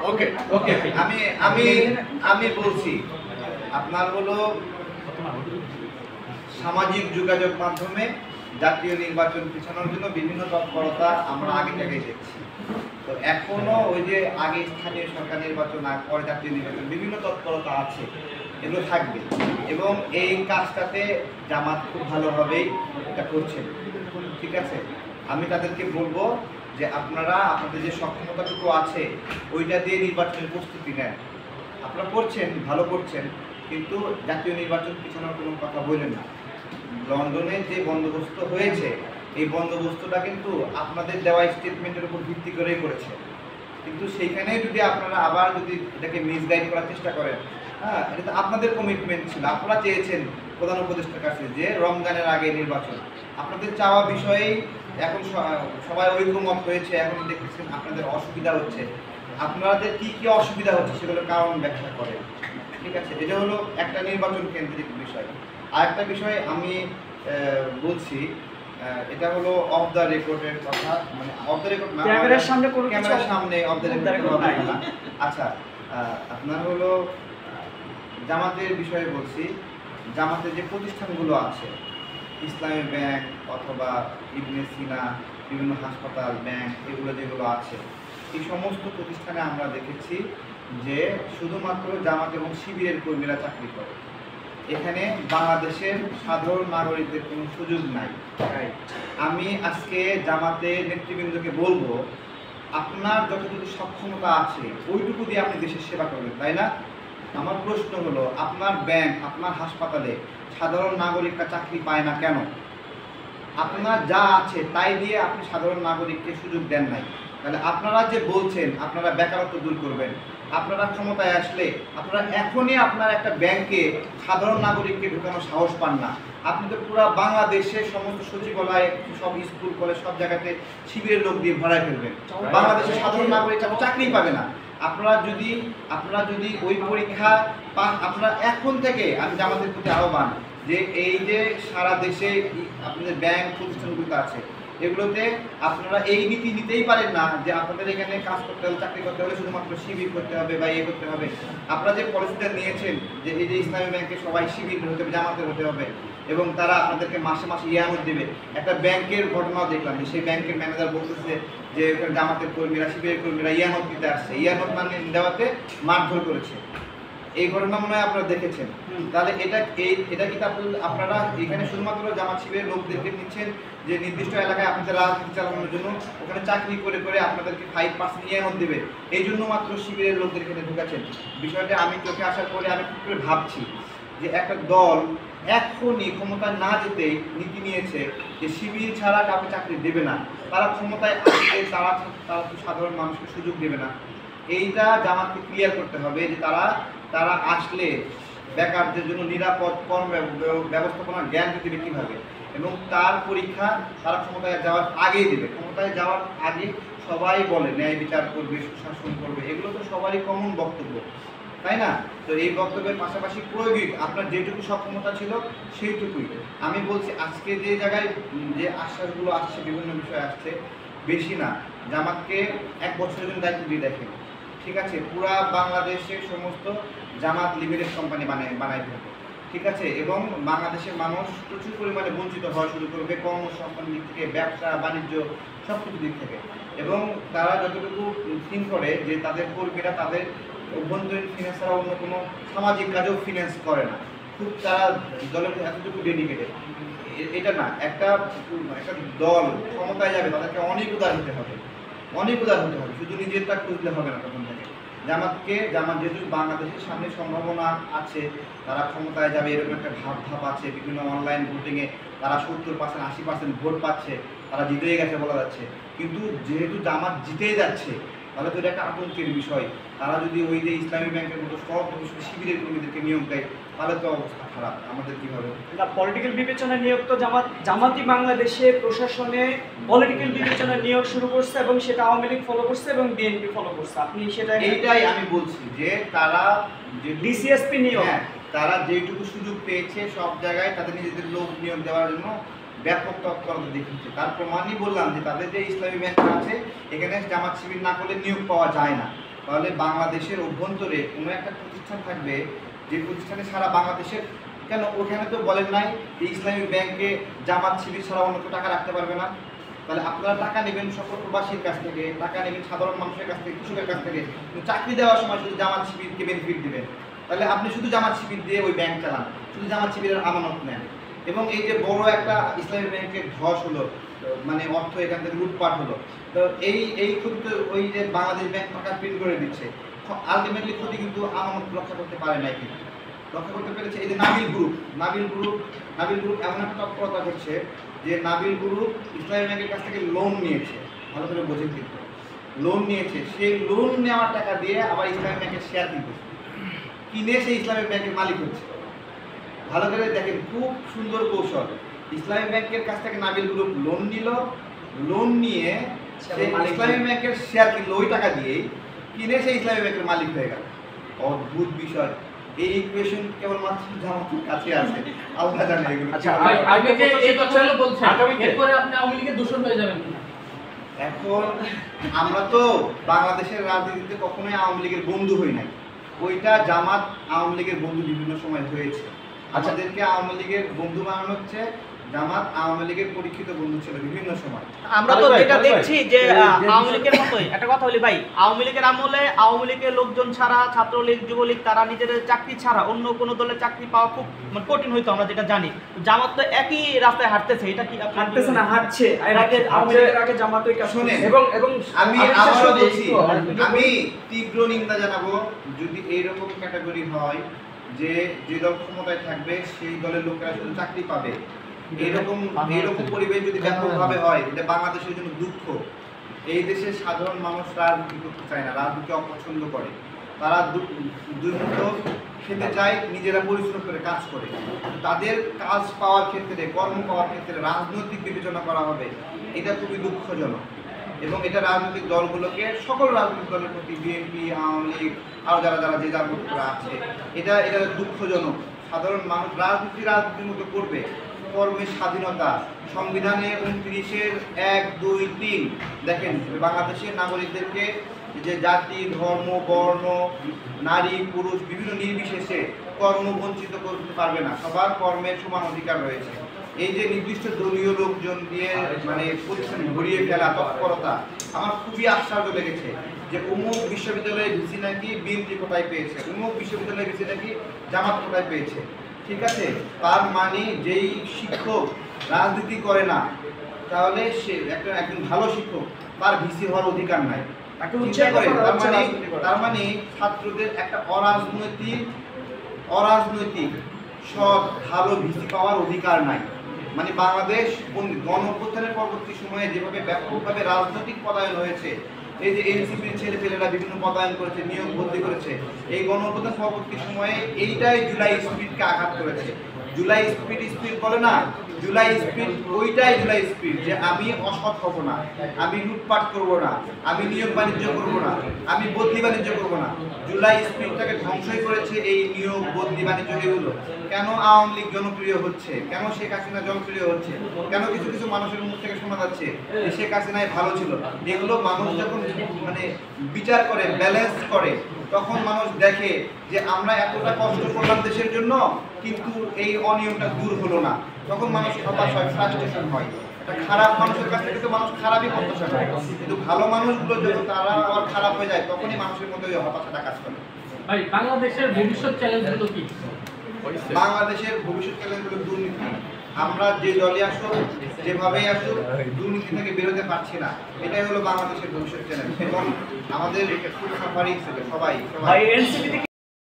ওকে ওকে আমি আমি আমি বলছি আপনার হলো সামাজিক যোগাযোগ মাধ্যমে জাতীয় নির্বাচন পিছানোর জন্য বিভিন্ন তৎপরতা আমরা আগে থেকেই দেখছি। তো এখনো ওই যে আগে স্থানীয় সরকার নির্বাচন আর পরে জাতীয় নির্বাচন বিভিন্ন তৎপরতা আছে, এগুলো থাকবে এবং এই কাজটাতে জামাত খুব ভালোভাবেই এটা করছেন। ঠিক আছে, আমি তাদেরকে বলবো যে আপনারা আপনাদের যে সক্ষমতাটুকু আছে ওইটা দিয়ে নির্বাচনের প্রস্তুতি নেন। আপনারা করছেন, ভালো করছেন, কিন্তু জাতীয় নির্বাচন পিছানোর কোনো কথা বললেন না। লন্ডনে যে বন্দোবস্ত হয়েছে এই বন্দোবস্তটা কিন্তু আপনাদের দেওয়া স্টেটমেন্টের উপর ভিত্তি করেই করেছে, কিন্তু সেইখানে যদি আপনারা আবার যদি এটাকে মিসগাইড করার চেষ্টা করেন, হ্যাঁ, এটা তো আপনাদের কমিটমেন্ট ছিল। আপনারা চেয়েছেন প্রধান উপদেষ্টার কাছে যে রমজানের আগে নির্বাচন, আপনাদের চাওয়া বিষয়েই এখন সবাই ঐক্যমত হয়েছে। এখন দেখতেছেন আপনাদের অসুবিধা হচ্ছে, আপনাদের কি কি অসুবিধা হচ্ছে সেগুলোর কারণ ব্যাখ্যা করেন। ঠিক আছে, এটা হলো একটা নির্বাচন কেন্দ্রিক বিষয়। আর একটা বিষয় আমি বলছি, এটা হলো অফ দ্য রেকর্ডের কথা, মানে অফ দ্য রেকর্ড না, ক্যামেরার সামনে অফ দ্য রেকর্ড না। আচ্ছা, আপনার হলো জামাতের বিষয়ে বলছি। জামাতের যে প্রতিষ্ঠানগুলো আছে, ইসলামী ব্যাংক অথবা ইবনে সিনা, বিভিন্ন হাসপাতাল, ব্যাংক, এগুলো যেগুলো আছে, এই সমস্ত প্রতিষ্ঠানে আমরা দেখেছি যে শুধুমাত্র জামাত এবং শিবিরের কর্মীরা চাকরি করে। এখানে বাংলাদেশের সাধারণ নাগরিকদের কোনো সুযোগ নাই। আমি আজকে জামাতের নেতৃবৃন্দকে বলবো, আপনার যতটুকু সক্ষমতা আছে ওইটুকু দিয়ে আপনি দেশের সেবা করবেন, তাই না? আমার প্রশ্ন হলো, আপনার ব্যাংক, আপনার হাসপাতালে সাধারণ নাগরিকরা চাকরি পায় না কেন? আপনার যা আছে তাই দিয়ে আপনি সাধারণ নাগরিককে সুযোগ দেন নাই। তাহলে আপনারা যে বলছেন আপনারা বেকারত্ব দূর করবেন, আপনারা ক্ষমতায় আসলে আপনারা এখনই আপনার একটা ব্যাংকে সাধারণ নাগরিককে ঢোকানোর সাহস পান না। আপনি তো পুরো বাংলাদেশের সমস্ত সচিবালয়, সব স্কুল কলেজ, সব জায়গাতে শিবিরের লোক দিয়ে ভরায় ফেলবেন। বাংলাদেশের সাধারণ নাগরিক চাকরি পাবে না। আপনারা যদি ওই পরীক্ষা পান, আপনারা এখন থেকে, আমি জামাতের প্রতি আহ্বান যে এই যে সারা দেশে আপনাদের ব্যাংক প্রতিষ্ঠানগুলো আছে, এগুলোতে আপনারা এই নীতি নিতেই পারেন না যে আপনাদের এখানে কাজ করতে হলে, চাকরি করতে হলে শুধুমাত্র শিবির করতে হবে বা ইয়ে করতে হবে। আপনারা যে পলিসিটা নিয়েছেন যে এই যে ইসলামী ব্যাংকে সবাই শিবির হতে হবে, জামাতের হতে হবে এবং তারা আপনাদেরকে মাসে মাসে ইয়ামত দেবে। একটা ব্যাংকের ঘটনাও দেখলাম যে সেই ব্যাংকের ম্যানেজার বলতেছে যে জামাতের কর্মীরা, শিবিরের কর্মীরা ইয়ামত দিতে আসছে, ইয়ামত মানে দেওয়াতে মারধর করেছে। এই ঘটনা মনে হয় আপনারা দেখেছেন। তাহলে এটা কি আপনারা এখানে শুধুমাত্র জামাত শিবিরের লোকদেরকে নিচ্ছেন যে নির্দিষ্ট এলাকায় আপনাদের রাজনীতি চালানোর জন্য ওখানে চাকরি করে করে আপনাদেরকে 5% ইয়ামত দেবে, এই জন্য মাত্র শিবিরের লোকদের এখানে ঢুকাচ্ছেন? বিষয়টা আমি চোখে আসার পরে আমি খুব করে ভাবছি যে একটা দল এখনই ক্ষমতায় না যেতেই নীতি নিয়েছে যে শিবির ছাড়া কাউকে চাকরি দেবে না। তারা ক্ষমতায় আসলে তারা সাধারণ মানুষকে সুযোগ দেবে না। এইটা জামাতকে ক্লিয়ার করতে হবে যে তারা আসলে বেকারদের জন্য নিরাপদ কর্ম ব্যবস্থাপনার জ্ঞান দিবে কীভাবে, এবং তার পরীক্ষা তারা ক্ষমতায় যাওয়ার আগেই দেবে। ক্ষমতায় যাওয়ার আগে সবাই বলে ন্যায় বিচার করবে, সুশাসন করবে, এগুলো তো সবারই কমন বক্তব্য, তাই না? তো এই বক্তব্যের পাশাপাশি প্রয়োগিক আপনার যেটুকু সক্ষমতা ছিল সেইটুকুই। আমি বলছি আজকে যে জায়গায় যে আশ্বাসগুলো আসছে, বিভিন্ন বিষয় আসছে, বেশি না। জামাতকে 1 বছরের জন্য দায়িত্ব দিয়ে দেখেন, ঠিক আছে? পুরা বাংলাদেশের সমস্ত জামাত লিমিটেড কোম্পানি বানাই ফেলবে, ঠিক আছে? এবং বাংলাদেশের মানুষ প্রচুর পরিমাণে বঞ্চিত হওয়া শুরু করবে কর্মসংস্থান দিক থেকে, ব্যবসা বাণিজ্য সব কিছু দিক থেকে। এবং তারা যতটুকু থিঙ্ক করে যে তাদের কর্মীরা তাদের অভ্যন্তরীণ ফিনান্স ছাড়া অন্য কোনো সামাজিক কাজেও ফিনান্স করে না, খুব তারা দলের এতটুকু ডেডিকেটেড। এটা না, একটা দল ক্ষমতায় যাবে তাদেরকে অনেক উদার হতে হবে, শুধু নিজেরটা খুঁজলে হবে না। তখন থেকে জামাত যেহেতু বাংলাদেশের সামনে সম্ভাবনা আছে, তারা ক্ষমতায় যাবে এরকম একটা ভাব আছে। বিভিন্ন অনলাইন ভোটিংয়ে তারা 70%, 80% ভোট পাচ্ছে, তারা জিতেই গেছে বলা যাচ্ছে। কিন্তু যেহেতু জামাত জিতেই যাচ্ছে, তাহলে তো এটা একটা আতঙ্কের বিষয়। তারা যদি ওই যে ইসলামী ব্যাংকের মতো সব শিবিরের কর্মীদেরকে নিয়োগ দেয়, তাহলে তো অবস্থা খারাপ। আমাদের কী হবে? না, পলিটিক্যাল বিবেচনায় নিয়োগ তো জামাতি বাংলাদেশে প্রশাসনে পলিটিক্যাল বিবেচনায় নিয়োগ শুরু করছে এবং সেটা আওয়ামী লীগ ফলো করছে এবং বিএনপি ফলো করছে। আপনি সেটা, এইটাই আমি বলছি যে তারা যে ডিসিএসপি নিয়োগ, তারা যেটুকু সুযোগ পেয়েছে সব জায়গায় তাদের নিজেদের লোক নিয়োগ দেওয়ার জন্য ব্যাপক তৎপরতা দেখিয়েছে। তার প্রমাণই বললাম যে তাদের যে ইসলামী ব্যাংক আছে, এখানে জামাত শিবির না করলে নিয়োগ পাওয়া যায় না। তাহলে বাংলাদেশের অভ্যন্তরে কোনো একটা প্রতিষ্ঠান থাকবে যে প্রতিষ্ঠানে সারা বাংলাদেশের, কেন ওখানে তো বলেন নাই যে ইসলামী ব্যাংকে জামাত শিবির ছাড়া অন্য কেউ টাকা রাখতে পারবে না। তাহলে আপনারা টাকা নেবেন সকল প্রবাসীর কাছ থেকে, টাকা নেবেন সাধারণ মানুষের কাছ থেকে, কৃষকের কাছ থেকে, চাকরি দেওয়ার সময় শুধু জামাত শিবিরকে বেনিফিট দিবেন। তাহলে আপনি শুধু জামাত শিবির দিয়ে ওই ব্যাংক চালান, শুধু জামাত শিবিরের আমানত নেন, এবং এই যে বড় একটা ইসলামী ব্যাংকের ধস হলো, মানে অর্থ এখান থেকে লুটপাট হলো, তো এই ক্ষতিতে ওই যে বাংলাদেশ ব্যাংক টাকা প্রিন্ট করে দিচ্ছে, আলটিমেটলি ক্ষতি কিন্তু আমানত রক্ষা করতে পারে নাই, কিন্তু রক্ষা করতে পেরেছে এই যে নাবিল গ্রুপ এমন একটা তৎপরতা করছে যে নাবিল গ্রুপ ইসলামী ব্যাংকের কাছ থেকে লোন নিয়েছে, ভালো করে বোঝেন, কিন্তু লোন নিয়েছে, সেই লোন নেওয়ার টাকা দিয়ে আবার ইসলামী ব্যাংকের শেয়ার কিনে সেই ইসলামী ব্যাংকের মালিক হচ্ছে। ভালো করে দেখেন, খুব সুন্দর কৌশল। ইসলামী ব্যাংকের কাছ থেকে নাবিল গ্রুপ লোন নিল, লোন নিয়ে ইসলামী ব্যাংকের শেয়ার কিনলো, ওই টাকা দিয়েই কিনে সেই ইসলামী ব্যাংকের মালিক হয়ে গেল। অদ্ভুত বিষয়। এই ইকুয়েশন কেবলমাত্র জামাতের কাছে আছে, আল্লাহ জানে এগুলো। আচ্ছা, আপনি যে এই কথাগুলো বলছেন, এরপরে আপনি আওয়ামী লীগের দূষণ হয়ে যাবেন কিনা? এখন আমরা তো বাংলাদেশের রাজনীতিতে কখনোই আওয়ামী লীগের বন্ধু হই নাই, ওইটা জামাত আওয়ামী লীগের বন্ধু বিভিন্ন সময় হয়েছে। আমাদেরকে আওয়ামী লীগের বন্ধু বানানো হচ্ছে, জামাত আওয়ামী লীগের পরীক্ষিত বন্ধু ছিল বিভিন্ন সময়। আমরা তো যেটা দেখছি যে আওয়ামী লীগের মতোই একটা কথা বলি ভাই, আওয়ামী লীগের আমলে আওয়ামী লীগের লোকজন ছাড়া, ছাত্রলীগ, যুবলীগ, তারা নিজেদের চাকরি ছাড়া অন্য কোনো দলে চাকরি পাওয়া খুব কঠিন হইতো, আমরা যেটা জানি। জামাত তো একই রাস্তায় হাঁটতেছে, এটা কি হাঁটতেছে না, হাঁটছে। এর আগে আওয়ামী লীগের আগে জামাত ওই কাজ শুনে এবং আমি আবারও বলছি, আমি তীব্র নিন্দা জানাবো যদি এইরকম ক্যাটাগরি হয় যে যে দল ক্ষমতায় থাকবে সেই দলের লোকেরা শুধু চাকরি পাবে, এইরকম পরিবেশ যদি ব্যাপকভাবে হয়, এটা বাংলাদেশের জন্য দুঃখ। এই দেশের সাধারণ মানুষ রাজনীতি করতে চায় না, রাজনীতি অপছন্দ করে, তারা দুই মুঠো খেতে চায়, নিজেরা পরিশ্রম করে কাজ করে। তাদের কাজ পাওয়ার ক্ষেত্রে, কর্ম পাওয়ার ক্ষেত্রে রাজনৈতিক বিবেচনা করা হবে, এটা খুবই দুঃখজনক। এবং এটা রাজনৈতিক দলগুলোকে, সকল রাজনৈতিক দলের প্রতি, বিএনপি, আওয়ামী লীগ, আরও যারা যে যার মতো আছে, এটা দুঃখজনক। সাধারণ মানুষ রাজনীতির মতো করবে। কর্মের স্বাধীনতা, সংবিধানে 29-এর 1, 2, 3 দেখেন, বাংলাদেশের নাগরিকদেরকে যে জাতি, ধর্ম, বর্ণ, নারী, পুরুষ বিভিন্ন নির্বিশেষে কর্ম বঞ্চিত করতে পারবে না, সবার কর্মের সমান অধিকার রয়েছে। এই যে নির্দিষ্ট দলীয় লোকজন দিয়ে মানে প্রতিষ্ঠান ঘুরিয়ে ফেলা তৎপরতা আমার খুবই আশ্চর্য লেগেছে, যে অমুক বিশ্ববিদ্যালয়ে ভিসি নাকি বিএনপি কোটায় পেয়েছে, অমুক বিশ্ববিদ্যালয়ে ভিসি নাকি জামাত কোটায় পেয়েছে। ঠিক আছে, তার মানে যেই শিক্ষক রাজনীতি করে না, তাহলে সে একজন ভালো শিক্ষক, তার ভিসি হওয়ার অধিকার নাই। তার মানে ছাত্রদের একটা অরাজনৈতিক সৎ ভালো ভিসি পাওয়ার অধিকার নাই। মানে বাংলাদেশ গণঅভ্যুত্থানের পরবর্তী সময়ে যেভাবে ব্যাপকভাবে রাজনৈতিক পদায়ন হয়েছে, এই যে এনসিপির ছেলেপেলেরা বিভিন্ন পদায়ন করেছে, নিয়োগ বদলি করেছে, এই গণঅভ্যুত্থান পরবর্তী সময়ে এইটাই জুলাই স্পিডকে আঘাত করেছে। জুলাই স্পিড বলে না, জুলাই স্পিড, ওইটাই জুলাই স্পিড, যে আমি অসৎ হব না, আমি লুটপাট করব না, আমি নিয়োগ বাণিজ্য করব না, আমি বদলি বাণিজ্য করব না। জুলাই স্পিডটাকে ধ্বংসই করেছে এই নিয়োগ বদলি বাণিজ্য। এগুলো কেন আওয়ামী লীগ জনপ্রিয় হচ্ছে, কেন শেখ হাসিনা জনপ্রিয় হচ্ছে, কেন কিছু মানুষের মুখ থেকে শোনা যাচ্ছে যে শেখ হাসিনাই ভালো ছিল, এগুলো মানুষ যখন মানে বিচার করে, ব্যালেন্স করে, তখন মানুষ দেখে যে আমরা এতটা কষ্ট করলাম দেশের জন্য, কিন্তু এই অনিয়মটা দূর হলো না, তখন মানুষ হতাশ হয়, ফ্রাস্ট্রেশন হয়। একটা খারাপ মানুষের কাছ থেকে তো মানুষ খারাপই প্রত্যাশা করে, কিন্তু ভালো মানুষগুলো যখন তারা আবার খারাপ হয়ে যায়, তখনই মানুষের মধ্যে ওই হতাশাটা কাজ করে। ভাই, বাংলাদেশের ভবিষ্যৎ চ্যালেঞ্জগুলো কি? বাংলাদেশের ভবিষ্যৎ চ্যালেঞ্জগুলো দুর্নীতি। আমরা যে দলে আসুক, যেভাবেই আসুক, দুর্নীতি থেকে বেরোতে পারছি না, এটাই হলো বাংলাদেশের ভবিষ্যৎ চ্যালেঞ্জ। এবং আমাদের সবাই